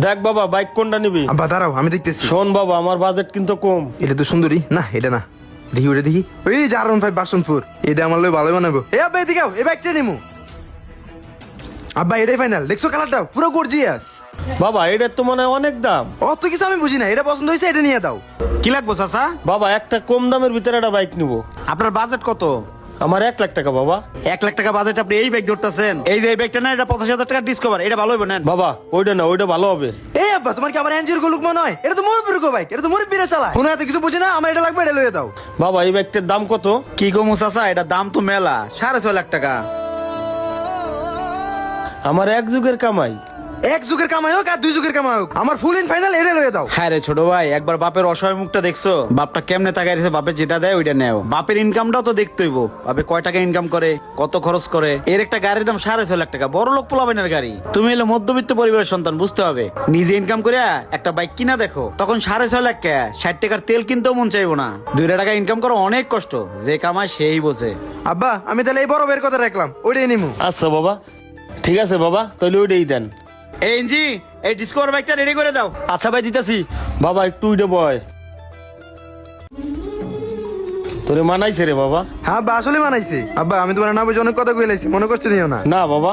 দেখ বাবা বাইক কোনটা নিবি? আব্বা দাঁড়াও আমি দেখতেছি। শোন বাবা, আমার বাজেট কিন্তু কম। এটা তো সুন্দরী না, এটা না, দেখি ওটা দেখি। ওই জারন 5 ভার্সন 4 এটা আমার লই ভালো বানাবো। এ আব্বা এদিকে আও, এই বাইকটা নিমু। আব্বা এটাই ফাইনাল, দেখছো কালারটা পুরো গর্জিয়াস। বাবা এটার তো মনে হয় অনেক দাম। অত কিছু আমি বুঝি না, এটা পছন্দ হয়েছে এটা নিয়ে দাও। কি লাগবো চাচা? বাবা একটা কম দামের ভিতরে একটা বাইক নিবো। আপনার বাজেট কত? আমার 1 লাখ টাকা বাবা। 1 লাখ টাকা বাজেট আপনি এই ব্যাগ ধরতেছেন? এই যে এই ব্যাগটা না, এটা 85,000 টাকা ডিসকভার, এটা ভালো হবে নেন। বাবা ওইটা না, ওইটা ভালো হবে। এই আব্বা তোমার কি আবার এনজিওর গোলুক মনে হয়? এটা তো মুরব্বির গো বাইক, এটা তো মুরব্বিরা চালায়। কোনো এত কিছু বুঝি না, আমার এটা লাগবে, এটা লইয়ে দাও। বাবা এই বাইকটার দাম কত? কি কমু চাচা, এটা দাম তো মেলা, 6.5 লাখ টাকা। আমার 1 যুগের কামাই। 1 যুগের কামাই হোক আর 2 যুগের কামাই হোক, আমার ফুল ইন ফাইনাল এটা লইয়ে দাও। হ্যাঁ রে ছোট ভাই, একবার বাপের অসহায় মুখটা দেখছো? বাপটা কেমনে তাকায় রয়েছে, বাপের যেটা দেয় ওইটা নেও। বাপের ইনকামটাও তো দেখতে হইব, বাপে কয় টাকা ইনকাম করে, কত খরচ করে। এর একটা গাড়ির দাম 6.5 লাখ টাকা, বড় লোক পোলাবেনের গাড়ি। তুমি হলো মধ্যবিত্ত পরিবারের সন্তান, বুঝতে হবে। নিজে ইনকাম করে একটা বাইক কিনা দেখো, তখন 6.5 লাখ কে 60 টাকার তেল কিনতেও মন চাইবো না। 2 টাকা ইনকাম করা অনেক কষ্ট, যে কামায় সেই বোঝে। আব্বা আমি তাহলে এই বড় বের কথা রাখলাম, ওইটাই নিমু। আচ্ছা বাবা, ঠিক আছে বাবা, তাহলে ওইটাই দেন। এই এনজি, এই ডিসকভার বাইকটা রেডি করে দাও। আচ্ছা ভাই দিতেছি। বাবা একটু উইডে বয়। তোরে মানাইছে রে বাবা? হ্যাঁ আব্বা আসলে মানাইছে। আব্বা আমি তোমার না বুঝে অনেক কথা কইলাইছি, মনে করছে নিও না। না বাবা।